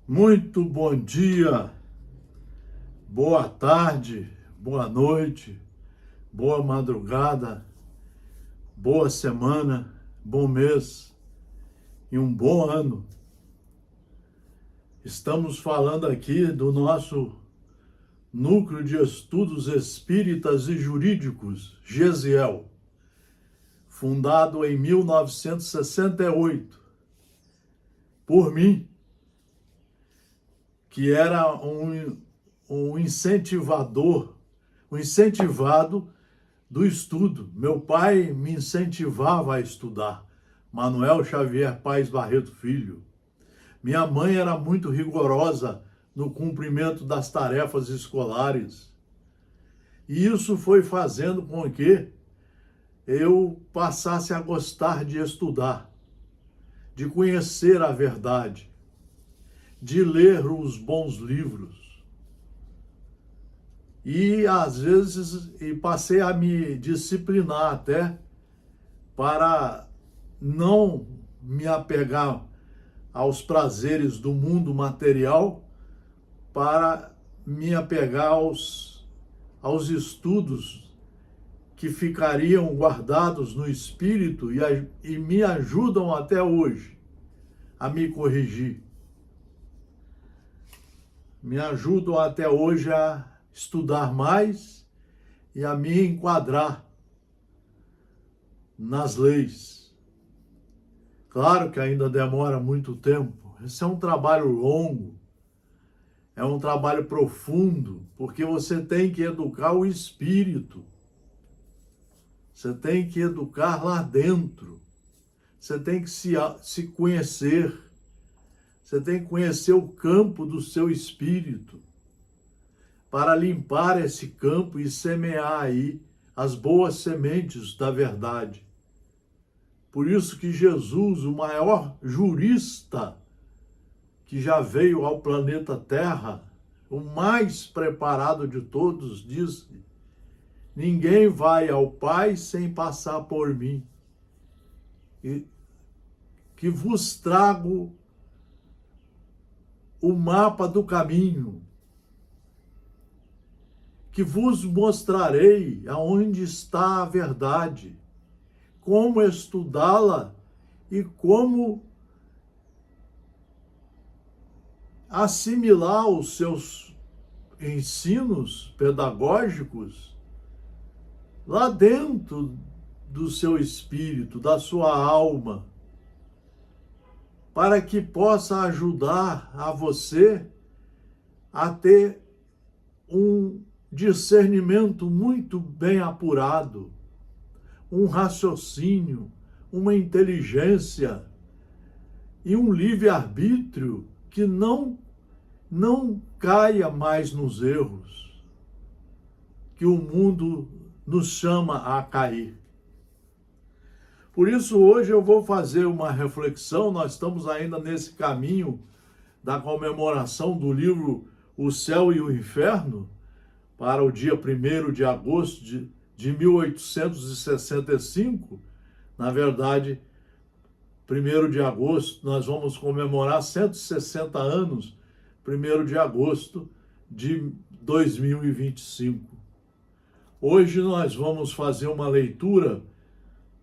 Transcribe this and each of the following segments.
Muito bom dia, boa tarde, boa noite, boa madrugada, boa semana, bom mês e um bom ano. Estamos falando aqui do nosso Núcleo de Estudos Espíritas e Jurídicos, GESIEL, fundado em 1968, por mim, que era um incentivador, um incentivado do estudo. Meu pai me incentivava a estudar, Manuel Xavier Paes Barreto Filho. Minha mãe era muito rigorosa no cumprimento das tarefas escolares. E isso foi fazendo com que eu passasse a gostar de estudar, de conhecer a verdade, de ler os bons livros. E às vezes passei a me disciplinar até para não me apegar aos prazeres do mundo material, para me apegar aos estudos que ficariam guardados no espírito e me ajudam até hoje a me corrigir. Me ajudam até hoje a estudar mais e a me enquadrar nas leis. Claro que ainda demora muito tempo. Esse é um trabalho longo, é um trabalho profundo, porque você tem que educar o espírito. Você tem que educar lá dentro. Você tem que se conhecer. Você tem que conhecer o campo do seu espírito, para limpar esse campo e semear aí as boas sementes da verdade. Por isso que Jesus, o maior jurista que já veio ao planeta Terra, o mais preparado de todos, disse: ninguém vai ao Pai sem passar por mim. E que vos trago o mapa do caminho, que vos mostrarei aonde está a verdade, como estudá-la e como assimilar os seus ensinos pedagógicos lá dentro do seu espírito, da sua alma, para que possa ajudar a você a ter um discernimento muito bem apurado, um raciocínio, uma inteligência e um livre-arbítrio que não caia mais nos erros que o mundo nos chama a cair. Por isso, hoje eu vou fazer uma reflexão. Nós estamos ainda nesse caminho da comemoração do livro O Céu e o Inferno, para o dia 1º de agosto de 1865. Na verdade, 1º de agosto, nós vamos comemorar 160 anos, 1º de agosto de 2025. Hoje nós vamos fazer uma leitura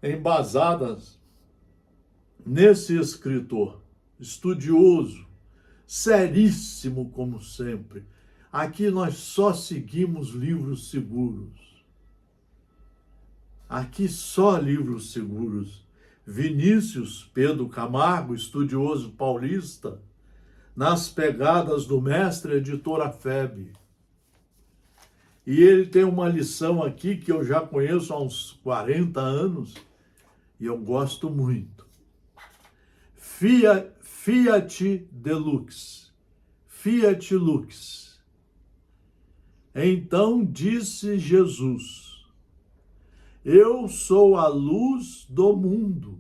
embasada nesse escritor, estudioso, seríssimo como sempre. Aqui nós só seguimos livros seguros. Aqui só livros seguros. Vinícius Pedro Camargo, estudioso paulista, nas pegadas do mestre editor Afebe. E ele tem uma lição aqui que eu já conheço há uns 40 anos e eu gosto muito. Fiat Deluxe. Fiat Lux. Então disse Jesus: eu sou a luz do mundo.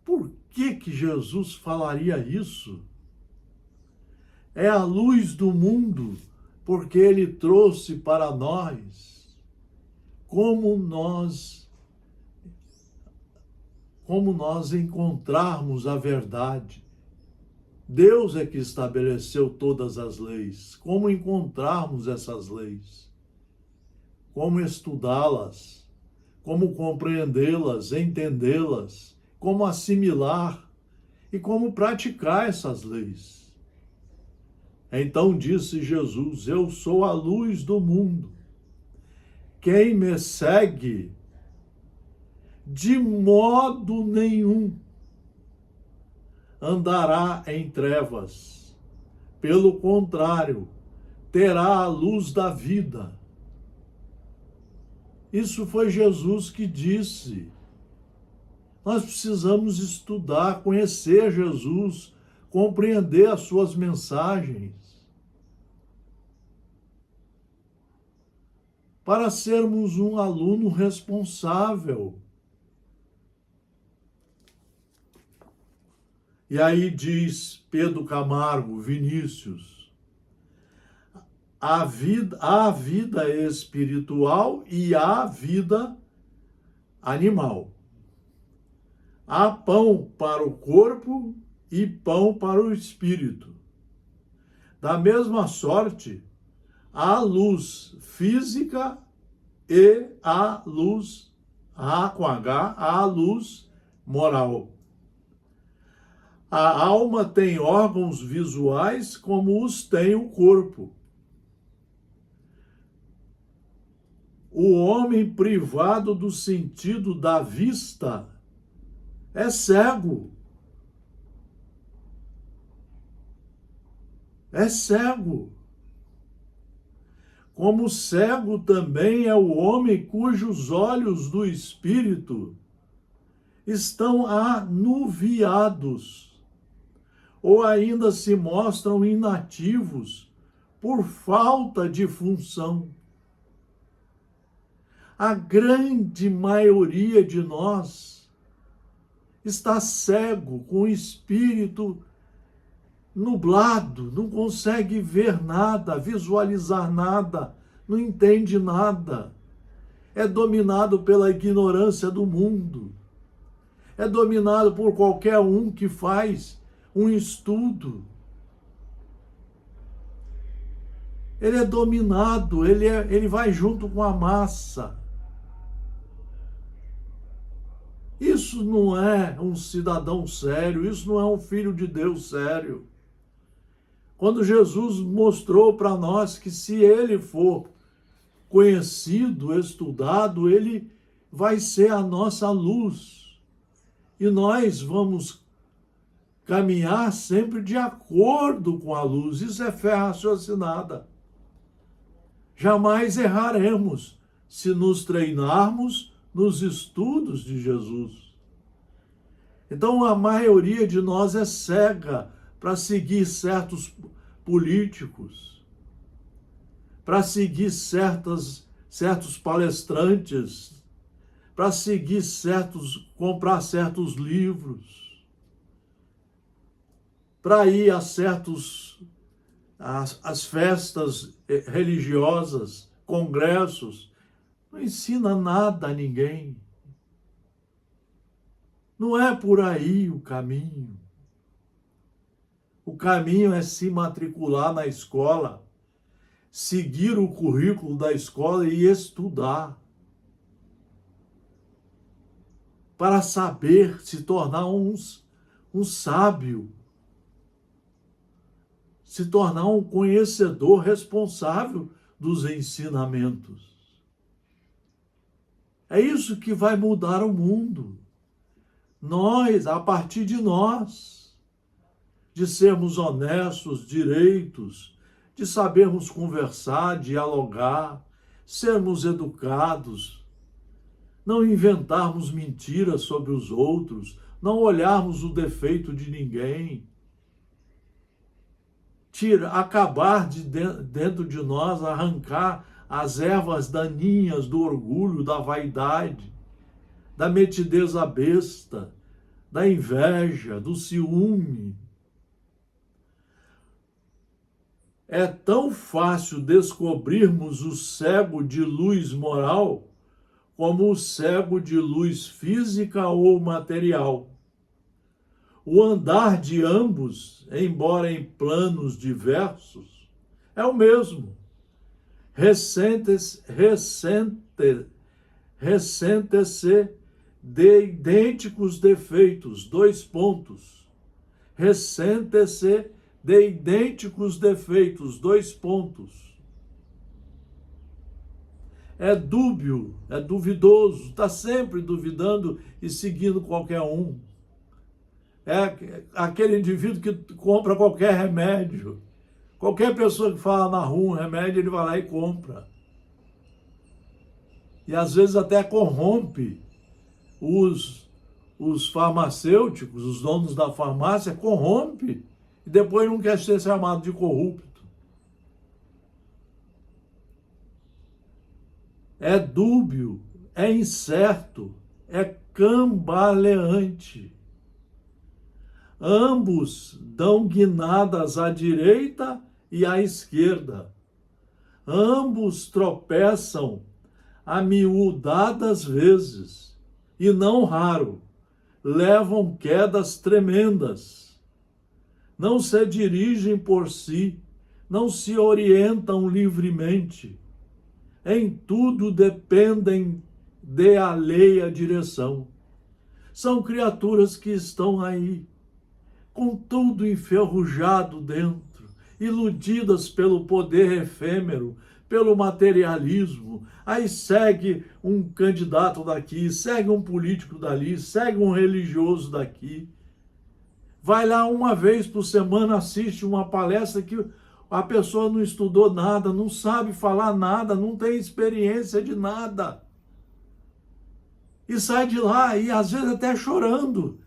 Por que Jesus falaria isso? É a luz do mundo, porque ele trouxe para nós como nós encontrarmos a verdade Deus é que estabeleceu todas as leis. Como encontrarmos essas leis? Como estudá-las? Como compreendê-las, entendê-las? Como assimilar e como praticar essas leis? Então disse Jesus: eu sou a luz do mundo. Quem me segue, de modo nenhum andará em trevas. Pelo contrário, terá a luz da vida. Isso foi Jesus que disse. Nós precisamos estudar, conhecer Jesus, compreender as suas mensagens, para sermos um aluno responsável. E aí diz Pedro Camargo, Vinícius, há vida espiritual e há vida animal. Há pão para o corpo e pão para o espírito. Da mesma sorte, há luz física e há luz, há luz moral. A alma tem órgãos visuais como os tem o corpo. O homem privado do sentido da vista é cego. É cego. Como cego também é o homem cujos olhos do espírito estão anuviados, ou ainda se mostram inativos por falta de função. A grande maioria de nós está cego, com o espírito nublado, não consegue ver nada, visualizar nada, não entende nada. É dominado pela ignorância do mundo. É dominado por qualquer um que faz um estudo. Ele é dominado, ele vai junto com a massa. Isso não é um cidadão sério, isso não é um filho de Deus sério. Quando Jesus mostrou para nós que se ele for conhecido, estudado, ele vai ser a nossa luz. E nós vamos caminhar sempre de acordo com a luz. Isso é fé raciocinada. Jamais erraremos se nos treinarmos nos estudos de Jesus. Então a maioria de nós é cega para seguir certos políticos, para seguir certos palestrantes, para seguir comprar certos livros, para ir a as festas religiosas, congressos. Não ensina nada a ninguém. Não é por aí o caminho. O caminho é se matricular na escola, seguir o currículo da escola e estudar, para saber se tornar um sábio, se tornar um conhecedor responsável dos ensinamentos. É isso que vai mudar o mundo. Nós, a partir de nós, de sermos honestos, direitos, de sabermos conversar, dialogar, sermos educados, não inventarmos mentiras sobre os outros, não olharmos o defeito de ninguém, acabar dentro de nós, arrancar as ervas daninhas do orgulho, da vaidade, da metideza besta, da inveja, do ciúme. É tão fácil descobrirmos o cego de luz moral como o cego de luz física ou material. o andar de ambos, embora em planos diversos, é o mesmo. Ressente-se de idênticos defeitos, dois pontos. Ressente-se de idênticos defeitos, dois pontos. É dúbio, é duvidoso, está sempre duvidando e seguindo qualquer um. É aquele indivíduo que compra qualquer remédio. Qualquer pessoa que fala na rua um remédio, ele vai lá e compra. E às vezes até corrompe os farmacêuticos, os donos da farmácia, corrompe e depois não quer ser chamado de corrupto. É dúbio, é incerto, é cambaleante. Ambos dão guinadas à direita e à esquerda. Ambos tropeçam amiudadas vezes, e não raro, levam quedas tremendas. Não se dirigem por si, não se orientam livremente. Em tudo dependem de alheia direção. São criaturas que estão aí, com tudo enferrujado dentro, iludidas pelo poder efêmero, pelo materialismo. Aí segue um candidato daqui, segue um político dali, segue um religioso daqui. Vai lá uma vez por semana, assiste uma palestra que a pessoa não estudou nada, não sabe falar nada, não tem experiência de nada. E sai de lá, e às vezes até chorando,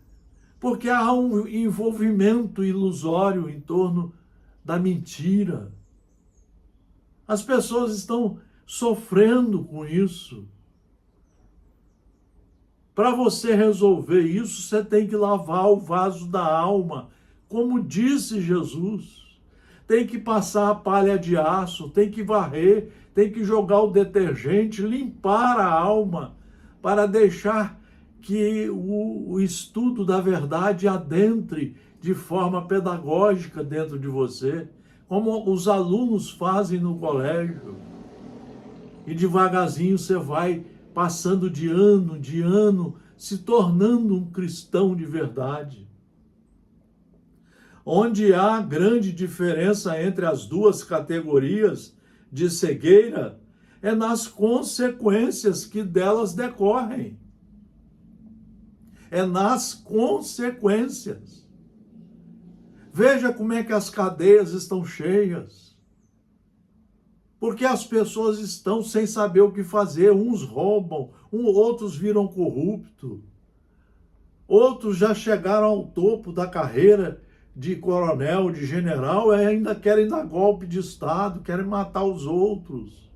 porque há um envolvimento ilusório em torno da mentira. As pessoas estão sofrendo com isso. Para você resolver isso, você tem que lavar o vaso da alma, como disse Jesus. Tem que passar a palha de aço, tem que varrer, tem que jogar o detergente, limpar a alma, para deixar que o estudo da verdade adentre de forma pedagógica dentro de você, como os alunos fazem no colégio. E devagarzinho você vai passando de ano, se tornando um cristão de verdade. Onde há grande diferença entre as duas categorias de cegueira é nas consequências que delas decorrem. É nas consequências. Veja como é que as cadeias estão cheias. Porque as pessoas estão sem saber o que fazer. Uns roubam, outros viram corrupto. Outros já chegaram ao topo da carreira de coronel, de general, e ainda querem dar golpe de Estado, querem matar os outros.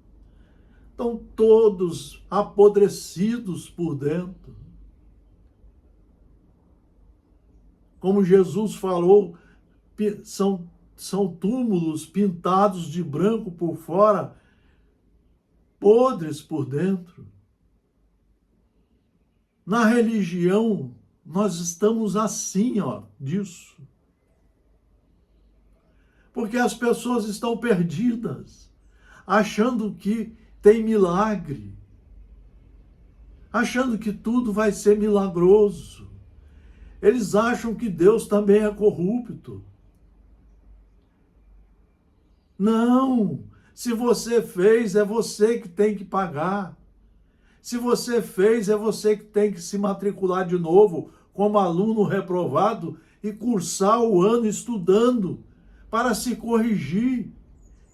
Estão todos apodrecidos por dentro. Como Jesus falou, são túmulos pintados de branco por fora, podres por dentro. Na religião, nós estamos assim, disso. Porque as pessoas estão perdidas, achando que tem milagre, achando que tudo vai ser milagroso. Eles acham que Deus também é corrupto. Não, se você fez, é você que tem que pagar. Se você fez, é você que tem que se matricular de novo como aluno reprovado e cursar o ano estudando para se corrigir.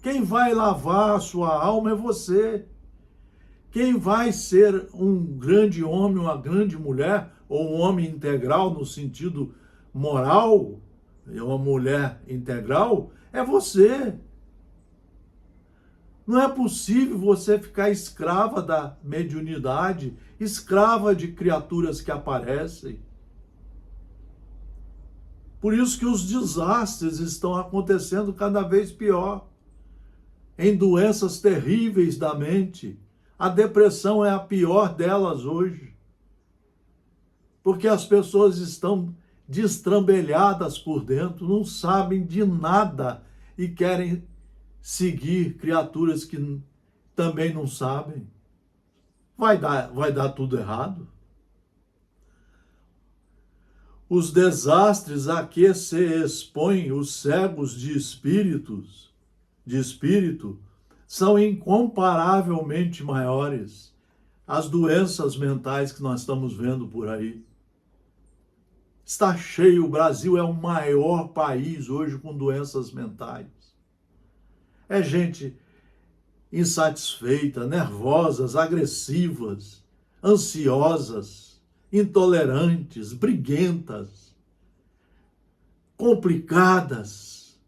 Quem vai lavar a sua alma é você. Quem vai ser um grande homem, uma grande mulher, ou um homem integral no sentido moral, uma mulher integral, é você. Não é possível você ficar escrava da mediunidade, escrava de criaturas que aparecem. Por isso que os desastres estão acontecendo cada vez pior, em doenças terríveis da mente. A depressão é a pior delas hoje, porque as pessoas estão destrambelhadas por dentro, não sabem de nada e querem seguir criaturas que também não sabem. Vai dar tudo errado. Os desastres a que se expõem os cegos de espírito, são incomparavelmente maiores. As doenças mentais que nós estamos vendo por aí. Está cheio, o Brasil é o maior país hoje com doenças mentais. É gente insatisfeita, nervosas, agressivas, ansiosas, intolerantes, briguentas, complicadas,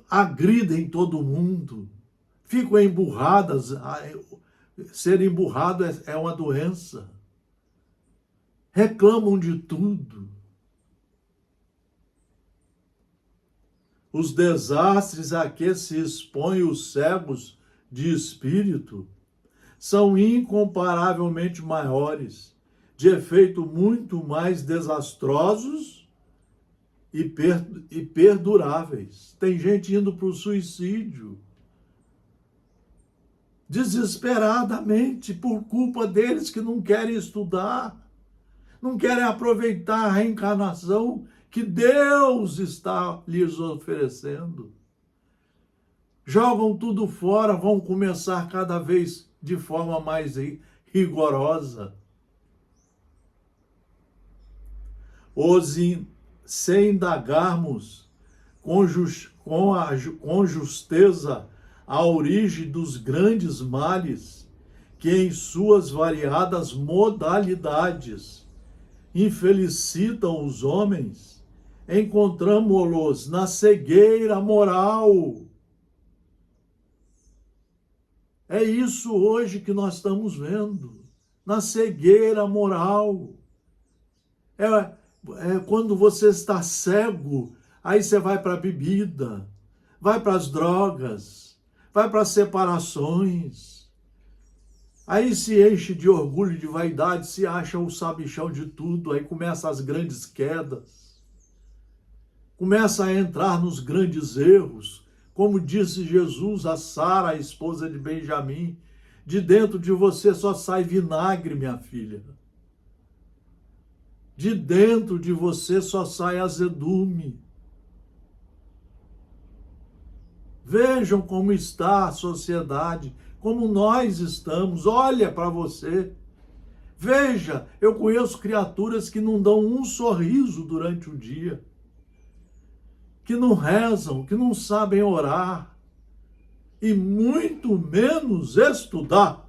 agridem todo mundo, ficam emburradas. Ser emburrado é uma doença. Reclamam de tudo. Os desastres a que se expõem os cegos de espírito são incomparavelmente maiores, de efeito muito mais desastrosos e perduráveis. Tem gente indo para o suicídio, desesperadamente, por culpa deles que não querem estudar, não querem aproveitar a reencarnação que Deus está lhes oferecendo. Jogam tudo fora, vão começar cada vez de forma mais rigorosa. Se indagarmos com justeza a origem dos grandes males que em suas variadas modalidades infelicitam os homens, encontramo-los na cegueira moral. É isso hoje que nós estamos vendo, na cegueira moral. É quando você está cego, aí você vai para a bebida, vai para as drogas, vai para as separações. Aí se enche de orgulho, de vaidade, se acha o sabichão de tudo, aí começa as grandes quedas. Começa a entrar nos grandes erros. Como disse Jesus a Sara, a esposa de Benjamim, de dentro de você só sai vinagre, minha filha. De dentro de você só sai azedume. Vejam como está a sociedade, como nós estamos. Olha para você. Veja, eu conheço criaturas que não dão um sorriso durante o dia, que não rezam, que não sabem orar, e muito menos estudar.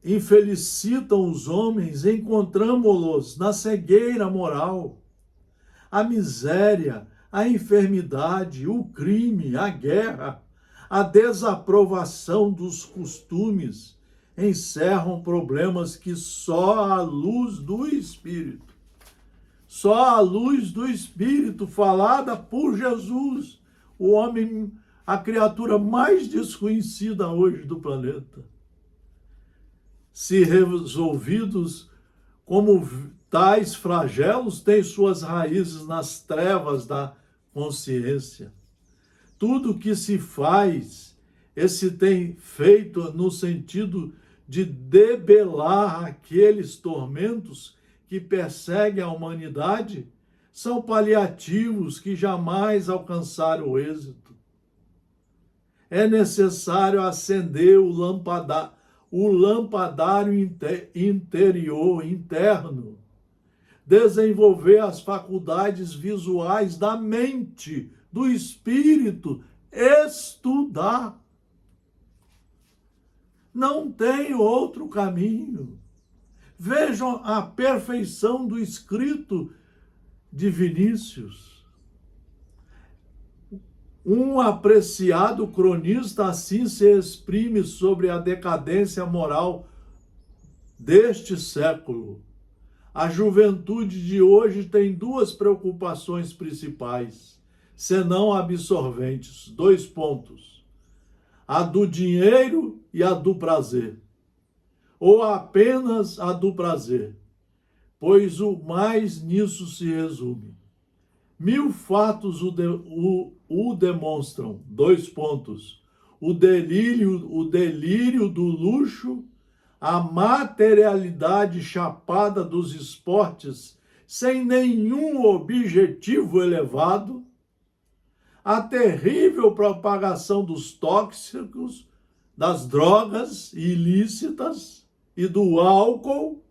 Infelicitam os homens, encontramo-los na cegueira moral. A miséria, a enfermidade, o crime, a guerra, a desaprovação dos costumes encerram problemas que só a luz do Espírito, falada por Jesus, o homem, a criatura mais desconhecida hoje do planeta, se resolvidos como tais flagelos, têm suas raízes nas trevas da consciência. Tudo que se faz, esse tem feito no sentido de debelar aqueles tormentos que perseguem a humanidade, são paliativos que jamais alcançaram o êxito. É necessário acender o lampadário interno, desenvolver as faculdades visuais da mente, do espírito, estudar. Não tem outro caminho. Vejam a perfeição do escrito de Vinícius. Um apreciado cronista assim se exprime sobre a decadência moral deste século. A juventude de hoje tem duas preocupações principais, senão absorventes. 2 pontos. A do dinheiro e a do prazer, ou apenas a do prazer, pois o mais nisso se resume. 1000 fatos o demonstram. 2 pontos. O delírio do luxo, a materialidade chapada dos esportes sem nenhum objetivo elevado, a terrível propagação dos tóxicos, das drogas ilícitas e do álcool,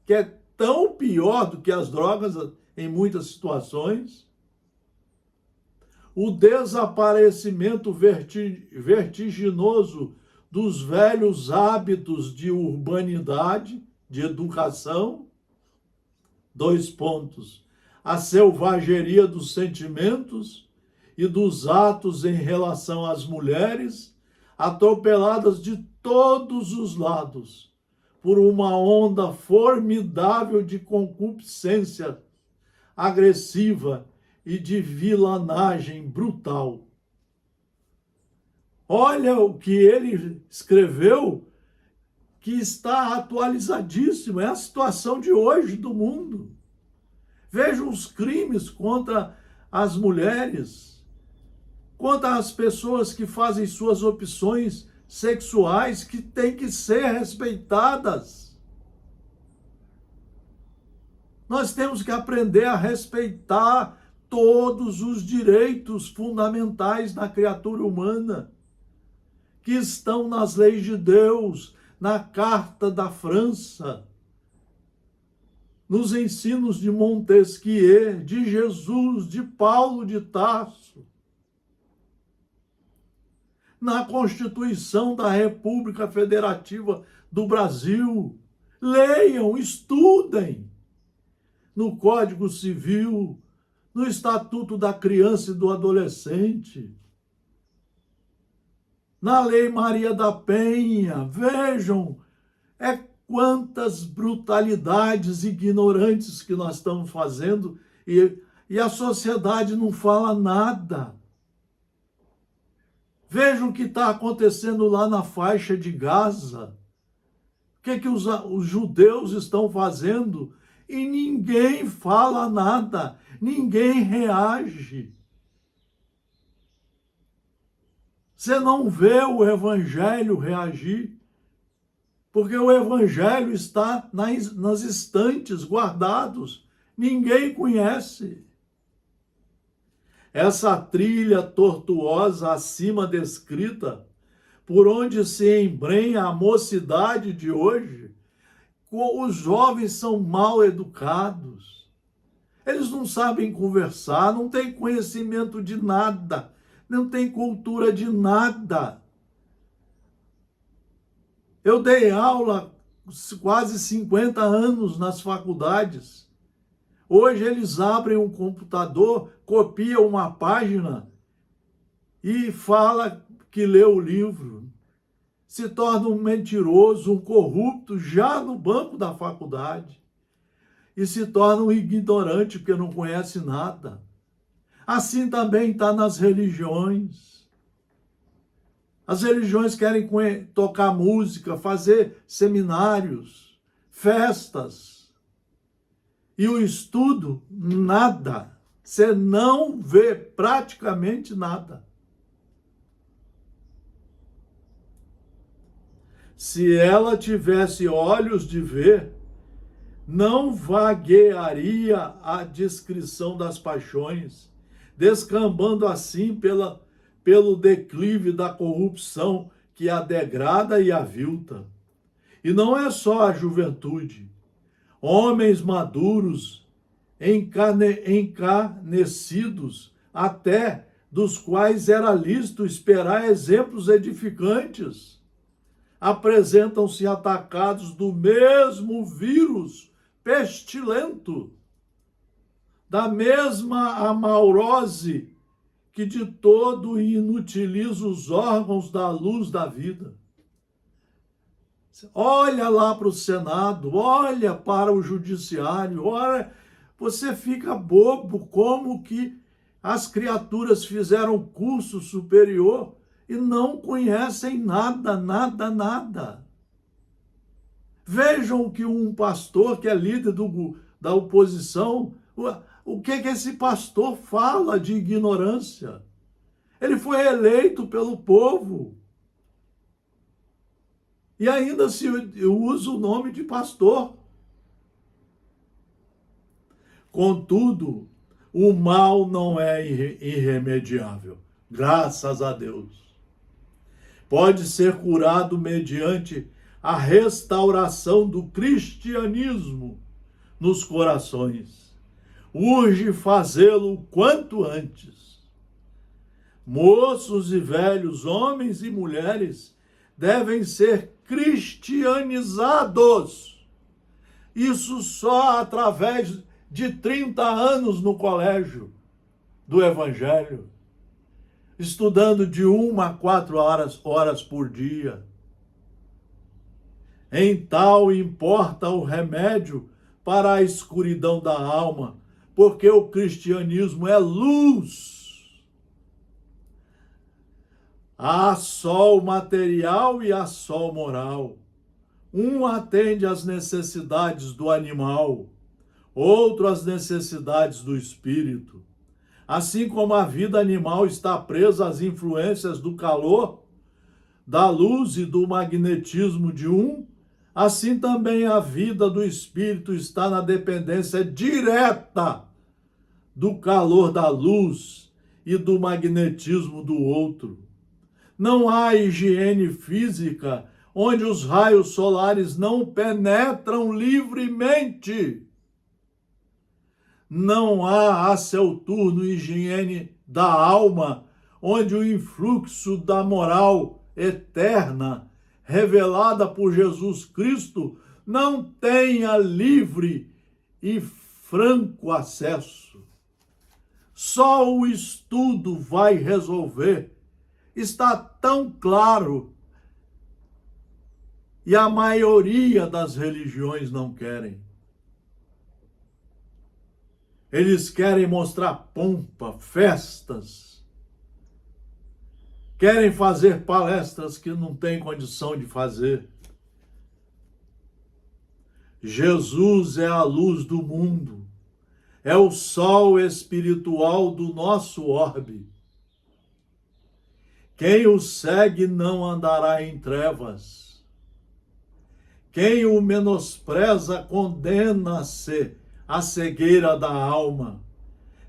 que é tão pior do que as drogas em muitas situações, o desaparecimento vertiginoso dos velhos hábitos de urbanidade, de educação. 2 pontos. A selvageria dos sentimentos e dos atos em relação às mulheres, atropeladas de todos os lados por uma onda formidável de concupiscência agressiva e de vilanagem brutal. Olha o que ele escreveu, que está atualizadíssimo, é a situação de hoje do mundo. Vejam os crimes contra as mulheres, contra as pessoas que fazem suas opções sexuais, que têm que ser respeitadas. Nós temos que aprender a respeitar todos os direitos fundamentais da criatura humana, que estão nas leis de Deus, na Carta da França, nos ensinos de Montesquieu, de Jesus, de Paulo de Tarso, na Constituição da República Federativa do Brasil. Leiam, estudem. No Código Civil, no Estatuto da Criança e do Adolescente, na Lei Maria da Penha. Vejam, quantas brutalidades ignorantes que nós estamos fazendo e a sociedade não fala nada. Vejam o que está acontecendo lá na faixa de Gaza. O que os judeus estão fazendo? E ninguém fala nada, ninguém reage. Você não vê o evangelho reagir, porque o evangelho está nas estantes, guardados, ninguém conhece. Essa trilha tortuosa acima descrita, por onde se embrenha a mocidade de hoje, os jovens são mal educados, eles não sabem conversar, não têm conhecimento de nada, não têm cultura de nada. Eu dei aula quase 50 anos nas faculdades. Hoje eles abrem um computador, copiam uma página e fala que leu o livro. Se torna um mentiroso, um corrupto já no banco da faculdade. E se torna um ignorante porque não conhece nada. Assim também está nas religiões. As religiões querem tocar música, fazer seminários, festas. E o estudo, nada. Você não vê praticamente nada. Se ela tivesse olhos de ver, não vaguearia a descrição das paixões, descambando assim pelo declive da corrupção que a degrada e avilta. E não é só a juventude. Homens maduros, encarnecidos, até dos quais era lícito esperar exemplos edificantes, apresentam-se atacados do mesmo vírus pestilento, da mesma amaurose que de todo inutiliza os órgãos da luz da vida. Olha lá para o Senado, olha para o Judiciário, olha, você fica bobo como que as criaturas fizeram curso superior e não conhecem nada, nada, nada. Vejam que um pastor que é líder da oposição, o que esse pastor fala de ignorância? Ele foi eleito pelo povo. E ainda se usa o nome de pastor. Contudo, o mal não é irremediável, graças a Deus. Pode ser curado mediante a restauração do cristianismo nos corações. Urge fazê-lo o quanto antes. Moços e velhos, homens e mulheres, devem ser cristianizados. Isso só através de 30 anos no colégio do Evangelho, estudando de 1 a 4 horas por dia. Em tal importa o remédio para a escuridão da alma, porque o cristianismo é luz. Há sol material e há sol moral. Um atende às necessidades do animal, outro às necessidades do espírito. Assim como a vida animal está presa às influências do calor, da luz e do magnetismo de um, assim também a vida do espírito está na dependência direta do calor da luz e do magnetismo do outro. Não há higiene física onde os raios solares não penetram livremente. Não há a seu turno higiene da alma, onde o influxo da moral eterna, revelada por Jesus Cristo, não tenha livre e franco acesso. Só o estudo vai resolver. Está tão claro. E a maioria das religiões não querem. Eles querem mostrar pompa, festas. Querem fazer palestras que não têm condição de fazer. Jesus é a luz do mundo. É o sol espiritual do nosso orbe. Quem o segue não andará em trevas. Quem o menospreza condena-se à cegueira da alma.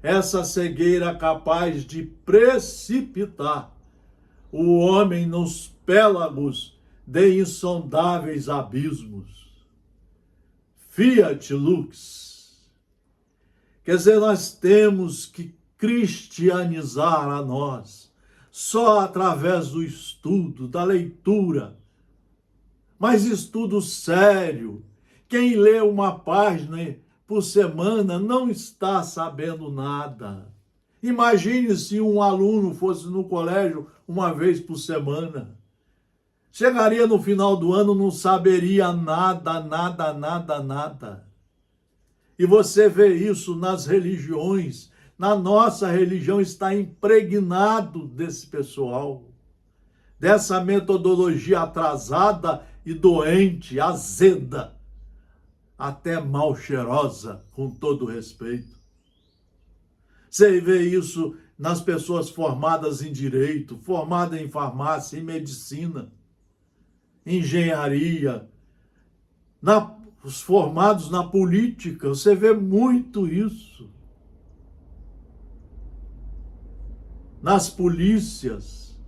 Essa cegueira capaz de precipitar o homem nos pélagos de insondáveis abismos. Fiat lux. Quer dizer, nós temos que cristianizar a nós, só através do estudo, da leitura, mas estudo sério. Quem lê uma página por semana não está sabendo nada. Imagine se um aluno fosse no colégio uma vez por semana. Chegaria no final do ano, não saberia nada, nada, nada, nada. E você vê isso nas religiões. Na nossa religião está impregnado desse pessoal, dessa metodologia atrasada e doente, azeda, até mal cheirosa, com todo respeito. Você vê isso nas pessoas formadas em direito, formadas em farmácia, em medicina, engenharia, os formados na política, você vê muito isso. Nas polícias,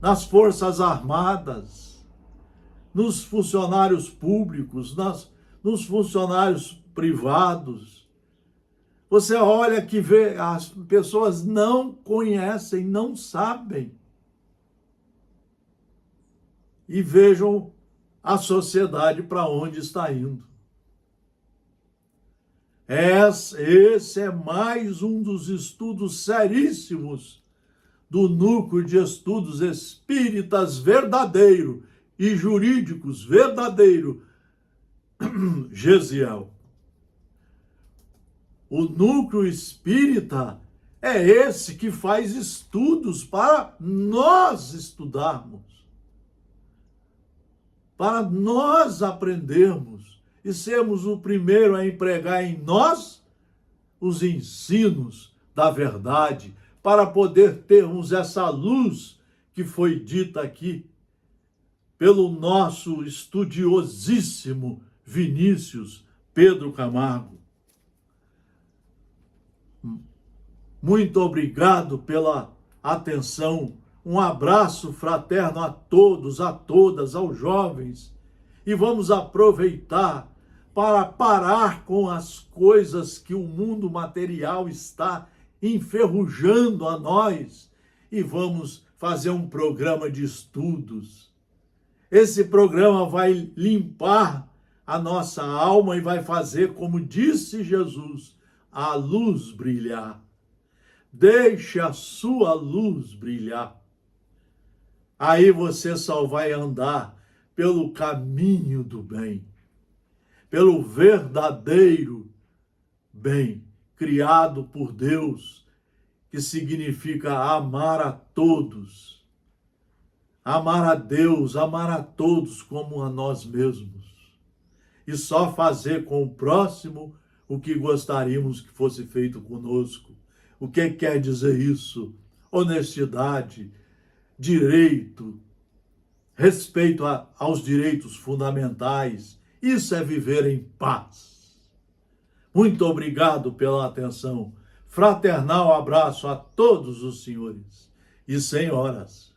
nas forças armadas, nos funcionários públicos, nos funcionários privados. Você olha que vê, as pessoas não conhecem, não sabem. E vejam a sociedade para onde está indo. Esse é mais um dos estudos seríssimos do Núcleo de Estudos Espíritas verdadeiro e jurídicos verdadeiro, Gesiel. O núcleo espírita é esse que faz estudos para nós estudarmos, para nós aprendermos e sermos o primeiro a empregar em nós os ensinos da verdade, para poder termos essa luz que foi dita aqui pelo nosso estudiosíssimo Vinícius Pedro Camargo. Muito obrigado pela atenção. Um abraço fraterno a todos, a todas, aos jovens. E vamos aproveitar para parar com as coisas que o mundo material está enferrujando a nós. E vamos fazer um programa de estudos. Esse programa vai limpar a nossa alma e vai fazer, como disse Jesus, a luz brilhar. Deixe a sua luz brilhar. Aí você só vai andar pelo caminho do bem, pelo verdadeiro bem, criado por Deus, que significa amar a todos. Amar a Deus, amar a todos como a nós mesmos. E só fazer com o próximo o que gostaríamos que fosse feito conosco. O que quer dizer isso? Honestidade, direito, respeito aos direitos fundamentais. Isso é viver em paz. Muito obrigado pela atenção. Fraternal abraço a todos os senhores e senhoras.